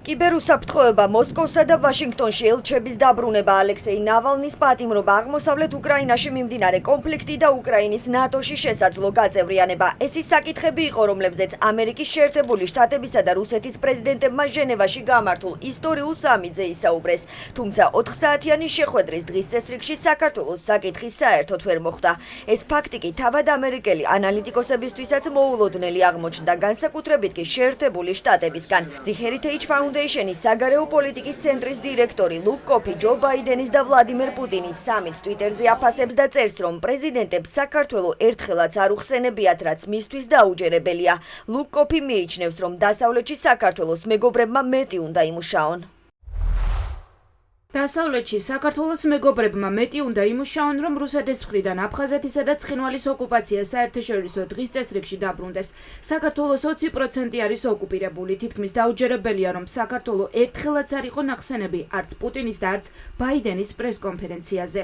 კიბერუსაფრთხოება მოსკოვსა და ვაშინგტონში ელჩების დაბრუნება ალექსეი ნავალნის პატიმრობა აღმოსავლეთ უკრაინაში მიმდინარე კონფლიქტი და უკრაინის ნატოში შესაძლო გაწევრიანება. ეს ის საკითხები იყო, რომლებზეც ამერიკის შეერთებული შტატებისა და რუსეთის პრეზიდენტებმა ჟენევაში გამართულ ისტორიულ სამიტზე ისაუბრეს. თუმცა 4 საათიანი შეხვედრის დღის წესრიგში საქართველოს საკითხი საერთოდ ვერ მოხვდა. ეს ფაქტი კი თავად ამერიკელი ანალიტიკოსებისთვისაც მოულოდნელი აღმოჩნდა, განსაკუთრებით კი შეერთებული შტატებისგან. The Heritage Foundation-ის საგარეო პოლიტიკის ცენტრის დირექტორი ლუკ კოფი ჯო ბაიდენის და ვლადიმერ პუტინის სამიტს ტვიტერზე აფასებს და წერს, რომ პრეზიდენტებს საქართველო ერთხელაც არ უხსენებიათ, რაც მისთვის დაუჯერებელია. ლუკ კოფი მიიჩნევს, რომ დასავლეთში საქართველოს მეგობრებმა მეტი უნდა იმუშაონ. დასავლეთში საქართველოს მეგობრებმა მეტი უნდა იმუშაონ, რომ რუსეთის მხრიდან აფხაზეთისა და ცხინვალის ოკუპაცია საერთაშორისო დღის წესრიგში დაბრუნდეს. საქართველოს 20% არის ოკუპირებული. თითქმის დაუჯერებელია, რომ საქართველო ერთხელაც არ იყო ნახსენები არც პუტინის და არც ბაიდენის პრესკონფერენციაზე.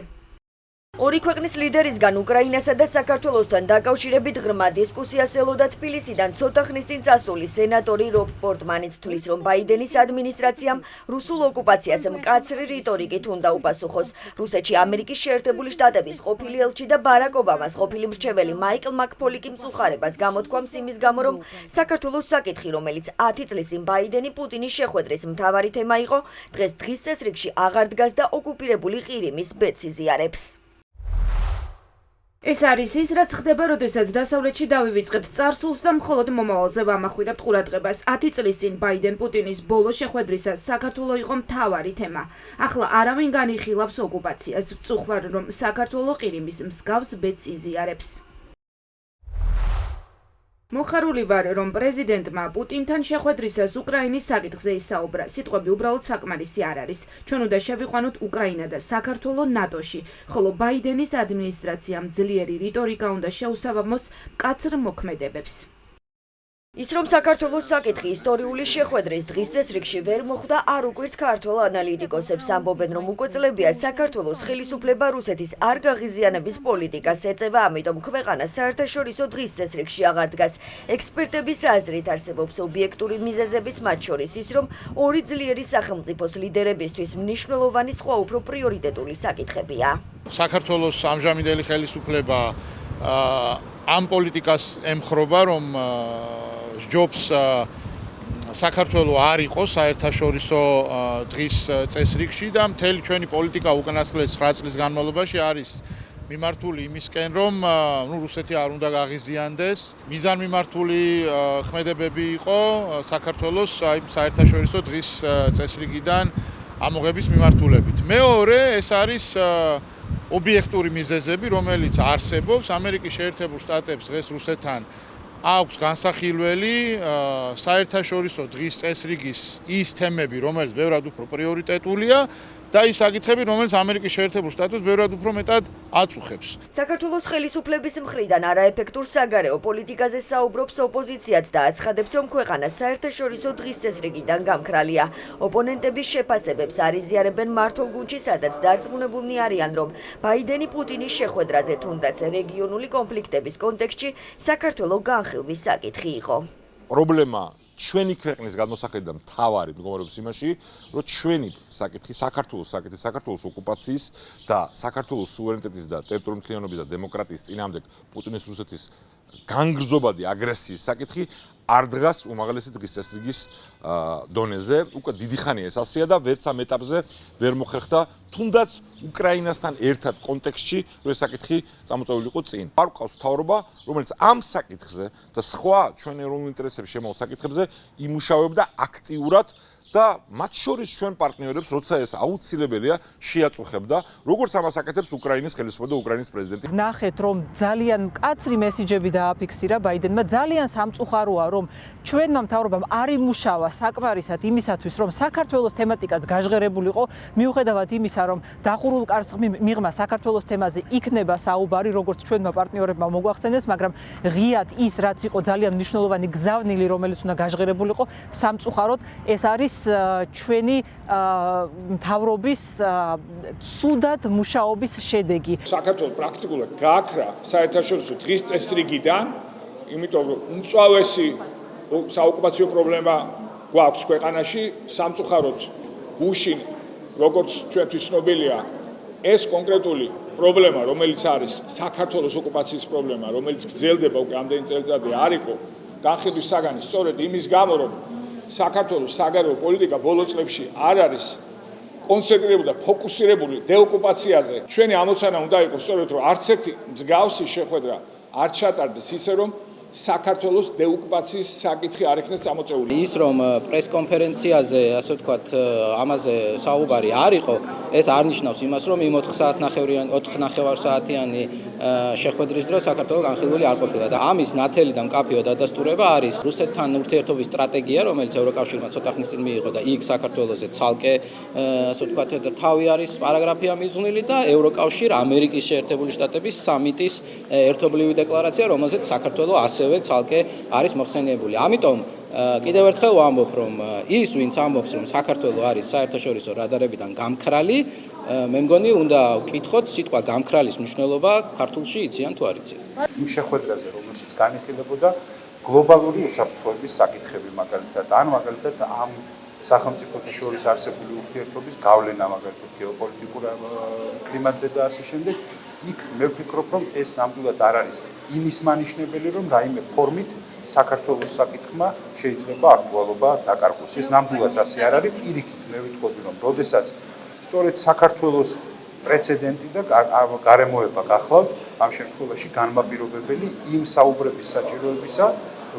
ორი ქვეყნის ლიდერისგან უკრაინასა და საქართველოსთან დაკავშირებით ღრმა დისკუსიას ელოდა თბილისიდან ცოტა ხნის წინ წასული სენატორი რობ პორტმანიც თვლის, რომ ბაიდენის ადმინისტრაციამ რუსულ ოკუპაციას მკაცრი რიტორიკით უნდა უპასუხოს. რუსეთში ამერიკის შეერთებული შტატების ყოფილი ელჩი და ბარაკ ობამას ყოფილი მრჩეველი მაიკლ მაკფოლიკი მწუხარებას გამოთქვამს იმის გამო, რომ საქართველოს საკითხი, რომელიც 10 წლის წინ ბაიდენი პუტინის შეხვედრის მთავარი თემა იყო, დღეს დღის წესრიგში აღარ დგას და ოკუპირებული ყირიმის ბედს იზიარებს. ეს არის ის, რაც ხდება, როდესაც დასავლეთში დავივიწყებთ წარსულს და მხოლოდ მომავალზე ვამახვირებთ ყურადღებას. 10 წლის წინ ბაიდენ-პუტინის ბოლო შეხვედრისას საქართველო იყო მთავარი თემა. ახლა არავინ განიხილავს ოკუპაციას. ვწუხარ, რომ საქართველო ყირიმის მსგავს ბედს იზიარებს. მოხარული ვარ, რომ პრეზიდენტმა პუტინთან შეხვედრისას უკრაინის საკითხზე ისაუბრა. სიტყვები უბრალოდ საკმარისი არ არის. ჩვენ უნდა შევიყვანოთ უკრაინა და საქართველო ნატოში, ხოლო ბაიდენის ადმინისტრაციამ ძლიერი რიტორიკა უნდა შეუსაბამოს მკაცრ მოქმედებებს. ის, რომ საქართველოს საკითხი ისტორიული შეხვედრის დღის წესრიგში ვერ მოხვდა, არ უკვირთ ქართველ ანალიტიკოსებს. ამბობენ, რომ უკვე წლებია საქართველოს ხელისუფლება რუსეთის არ გაღიზიანების პოლიტიკას ეწევა, ამიტომ ქვეყანა საერთაშორისო დღის წესრიგში აღარ დგას. ექსპერტების აზრით არსებობს ობიექტური მიზეზებიც, მათ შორის ის, რომ ორი ძლიერი სახელმწიფოს ლიდერებისთვის მნიშვნელოვანი სხვა უფრო პრიორიტეტული საკითხებია. საქართველოს ამჟამინდელი ხელისუფლება ამ პოლიტიკას ემხრობა, რომ ჯობს საქართველო არ იყოს საერთაშორისო დღის წესრიგში და მთელი ჩვენი პოლიტიკა უკანასკნელი 9 წლის განმავლობაში არის მიმართული იმისკენ, რომ რუსეთი არ უნდა გაღიზიანდეს. მიზანმიმართული ქმედებები იყო საქართველოს საერთაშორისო დღის წესრიგიდან ამოღების მიმართულებით. მეორე, ეს არის ობიექტური მიზეზები, რომელიც არსებობს. ამერიკის შეერთებულ შტატებს დღეს რუსეთთან აქვს განსახილველი საერთაშორისო დღის წესრიგის ის თემები, რომელიც ბევრად უფრო პრიორიტეტულია და ის საკითხები, რომელიც ამერიკის შეერთებულ შტატებს ბევრად უფრო მეტად აწუხებს. საქართველოს ხელისუფლების მხრიდან არაეფექტურ საგარეო პოლიტიკაზე საუბრობს ოპოზიციაც და აცხადებს, რომ ქვეყანა საერთაშორისო დღის წესრიგიდან გამქრალია. ოპონენტების შეფასებებს არ იზიარებენ მართულ გუნდში, სადაც დარწმუნებულნი არიან, რომ ბაიდენი პუტინის შეხვედრაზე თუნდაც რეგიონული კონფლიქტების კონტექსტში საქართველოს განხილვის საკითხი იყო. პრობლემა ჩვენი ქვეყნის გადმოსახედი და მთავარი მდგომარეობის იმაში, რომ ჩვენი საკითხი, საქართველოს ოკუპაციის და საქართველოს სუვერენიტეტის და ტერიტორიული მთლიანობის და დემოკრატიის წინააღმდეგ პუტინის რუსეთის განგრძობადი აგრესიის საკითხი არ დგას უმაღლესი დღის წესრიგის დონეზე. უკვე დიდი ხანია ეს ასეა და ვერც ამ ეტაპზე ვერ მოხერხდა, თუნდაც უკრაინასთან ერთად კონტექსტში, რომ ეს საკითხი წამოწეულიყო წინ. არ გვყავს მთავრობა, რომელიც ამ საკითხზე და სხვა ჩვენ ეროვნულ ინტერესებს შემოვალ საკითხებზე იმუშავებდა აქტიურად და მათ შორის ჩვენ პარტნიორებს, როცა ეს აუცილებელია, შეაწუხებდა, როგორც ამას აკეთებს უკრაინის ხელისუფლება და უკრაინის პრეზიდენტი. ნახეთ, რომ ძალიან მკაცრი მესიჯები დააფიქსირა ბაიდენმა. ძალიან სამწუხაროა, რომ ჩვენმა მთავრობამ არ იმუშავა საკმარისად იმისათვის, რომ საქართველოს თემატიკაც გაჟღერებულიყო, მიუხედავად იმისა, რომ დახურულ კარს მიღმა საქართველოს თემაზე იქნება საუბარი, როგორც ჩვენმა პარტნიორებმა მოგვახსენეს, მაგრამ ღიად ის, რაც იყო ძალიან მნიშვნელოვანი გზავნილი, რომელიც უნდა გაჟღერებულიყო, სამწუხაროდ ეს არის ჩვენი მთავრობის ცუდად მუშაობის შედეგი. საქართველოს პრაქტიკულად გააქრა საერთაშორისო დღის წესრიგიდან, იმიტომ რომ უმწვავესი საოკუპაციო პრობლემა გვაქვს ქვეყანაში სამწუხაროდ გუშინ როგორც ჩვენთვის ცნობილია ეს კონკრეტული პრობლემა რომელიც არის საქართველოს ოკუპაციის პრობლემა რომელიც გრძელდება უკვე ამდენი წელიწადი არ იყო განხილვის საგანი სწორედ იმის გამო რომ საქართველოს საგარეო პოლიტიკა ბოლო წლებში არ არის კონცენტრირებული და ფოკუსირებული დეოკუპაციაზე ჩვენი ამოცანა უნდა იყოს სწორედ რომ არც ერთი მსგავსი შეხვედრა არ ჩატარდეს ისე რომ საქართველოს დეოკუპაციის საკითხი არ იქნეს წამოწეული. ის რომ პრესკონფერენციაზე, ასე ვთქვათ, ამაზე საუბარი არ იყო, ეს არ ნიშნავს იმას, რომ იმ 4 საათიანი შეხვედრის დროს საქართველოს განხილველი არ ყოფილა და ამის ნათელი და მკაფიო დადასტურება არის რუსეთთან ურთიერთობის სტრატეგია, რომელიც ევროკავშირმა ცოტა ხნის წინ მიიღო და იქ საქართველოზე ცალკე, ასე ვთქვათ, თავი არის პარაგრაფია მიძღვნილი და ევროკავშირ ამერიკის შეერთებული შტატების სამიტის ერთობლივი დეკლარაცია, რომელზეც საქართველოს ასევე ცალკე არის მოხსენიებული. ამიტომ კიდევ ერთხელ ვამბობ, რომ ის, ვინც ამბობს, რომ საქართველოს არის საერთაშორისო რადარებიდან გამქრალი, მე მგონი უნდა ვკითხოთ სიტყვა გამქრალის მნიშვნელობა ქართულში იციან თუ არ იციან. იმ შეხვედრაზე, რომელშიც განიხილებოდა გლობალური უსაფრთხოების საკითხები მაგალითად, ან მაგალითად ამ სახელმწიფოთა შორის არსებული ურთიერთობის გავლენა მაგალითად გეოპოლიტიკურ კლიმატზე და ასე შემდეგ, იქ მე ვფიქრობ, რომ ეს ნამდვილად არ არის იმის მანიშნებელი, რომ რაიმე ფორმით საქართველოს საკითხმა შეიძლება აქტუალობა დაკარგოს. ეს ნამდვილად ასე არ არის. პირიქით მე ვიტყოდი, რომ როდესაც სწორედ საქართველოს პრეცედენტი და გარემოება გახლავთ, ამ შემთხვევაში განმაპირობებელი იმ საუბრების საჭიროებისა,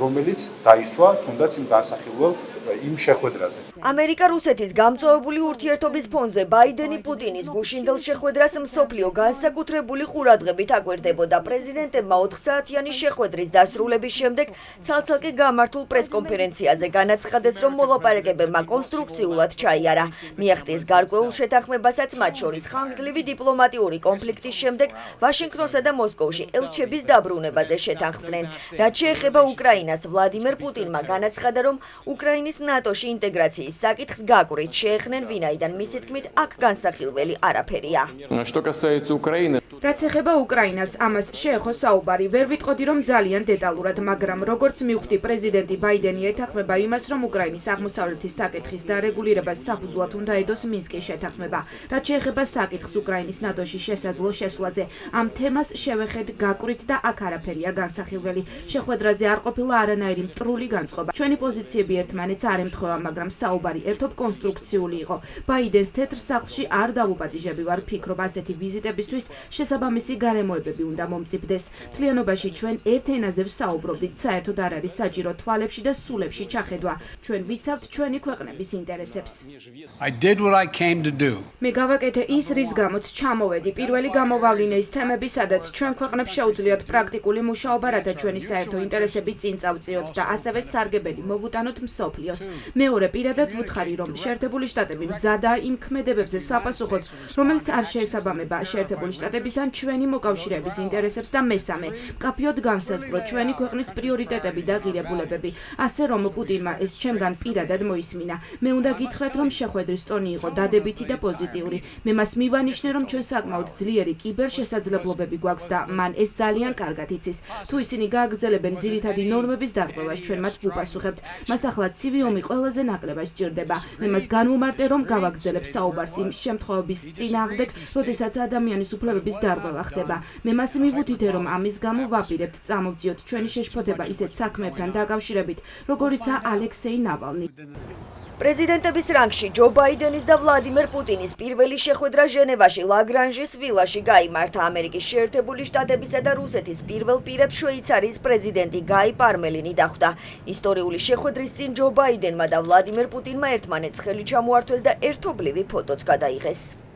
რომელიც დაისვა თუნდაც იმ განსახილველ იმ შეხვედრაზე. ამერიკა-რუსეთის გამწვავებული ურთიერთობის ფონზე ბაიდენი პუტინის გუშინდელ შეხვედრას მსოფლიო განსაკუთრებული ყურადღებით აკვირდებოდა. პრეზიდენტებმა 4 საათიანი შეხვედრის დასრულების შემდეგ ცალ-ცალკე გამართულ პრესკონფერენციაზე განაცხადეს, რომ მოლაპარაკებებმა კონსტრუქციულად ჩაიარა. მიაღწიეს გარკვეულ შეთანხმებასაც, მათ შორის ხანგრძლივი დიპლომატიური კონფლიქტის შემდეგ ვაშინგტონსა და მოსკოვში ელჩების დაბრუნებაზე შეთანხმდნენ. რაც შეეხება უკრაინას, ვლადიმერ პუტინმა განაცხადა, რომ უკრაინის ნატოში ინტეგრაციის საკითხს გაკვირვით შეეხნენ, ვინაიდან მისი თქმით აქ განსახილველი არაფერია. რაც ეხება უკრაინას, ამას შეეხო საუბარი. ვერ ვიტყოდი, რომ ძალიან დეტალურად, მაგრამ როგორც მივხვდი, პრეზიდენტი ბაიდენი ეთანხმება იმას, რომ უკრაინის აღმოსავლეთის საკითხის დარეგულირებას საფუძვლად უნდა ედოს მინსკის შეთანხმება. რაც შეეხება საკითხს უკრაინის ნატოში შესაძლო შესვლაზე, ამ თემას შევეხეთ გაკვირვით და აქ არაფერია განსახილველი. შეხვედრაზე არ ყოფილა არანაირი მტრული განწყობა. ჩვენი პოზიციები ერთმანეთს არ ემთხვევა, მაგრამ საუბარი ერთობ კონსტრუქციული იყო. ბაიდენს თეთრ სახლში არ დავუპატიჟები ვარ, ფიქრობ ასეთი ვიზიტებისთვის შესაბამისი გარემოებები უნდა მომწიფდეს. მთლიანობაში ჩვენ ერთ ენაზე ვსაუბრობდით, საერთოდ არ არის საჭირო თვალებში და სულებში ჩახედვა. ჩვენ ვიცავთ ჩვენი ქვეყნების ინტერესებს. მე გავაკეთე ის, რის გამოც ჩამოვედი. პირველი გამოვავლინე ის თემები, სადაც ჩვენ ქვეყნებს შეუძლიათ პრაქტიკული მუშაობა, რათა ჩვენი საერთო ინტერესები წინ წავწიოთ და ასევე სარგებელი მოვუტანოთ მსოფლიოს. მეორე, პირადად ვუთხარი, რომ შეერთებული შტატები მზადაა იმ ქმედებებზე საპასუხოდ, რომელიც არ შეესაბამება შეერთებული შტატების ან ჩვენი მოკავშირეების ინტერესებს და მესამე, მკაფიოდ განსაზღვრო ჩვენი ქვეყნის პრიორიტეტები და ღირებულებები. ასე რომ პუტინმა ეს ჩემგან პირადად მოისმინა. მე უნდა გითხრათ, რომ შეხვედრის ტონი იყო დადებითი და პოზიტიური. მე მას მივანიშნე, რომ ჩვენ საკმაოდ ძლიერი კიბერშესაძლებლობები გვაქვს და მან ეს ძალიან კარგად იცის. თუ ისინი გააგრძელებენ ძირითადი ნორმების დარღვევას, ჩვენ მათ ვუპასუხებთ. მას ახლა ცივი ომი ყველაზე ნაკლებად სჭირდება. მე მას განვუმარტე, რომ გავაგრძელებ საუბარს იმ შემთხვევების წინააღმდეგ, როდესაც ადამიანის უფლებების დარღვევა ხდება. მე მას მივუთითე, რომ ამის გამო ვაპირებთ წამოვწიოთ ჩვენი შეშფოთება ისეთ საქმეებთან დაკავშირებით, როგორიცაა ალექსეი ნავალნი. პრეზიდენტების რანგში ჯო ბაიდენის და ვლადიმერ პუტინის პირველი შეხვედრა ჟენევაში ლაგრანჟის ვილაში გაიმართა. ამერიკის შეერთებული შტატებისა და რუსეთის პირველ პირებს შვეიცარიის პრეზიდენტი გაი პარმელინი დახვდა. ისტორიული შეხვედრის წინ ჯო ბაიდენმა და ვლადიმერ პუტინმა ერთმანეთს ხელი ჩამოართვეს და ერთობლივი ფოტოც გადაიღეს.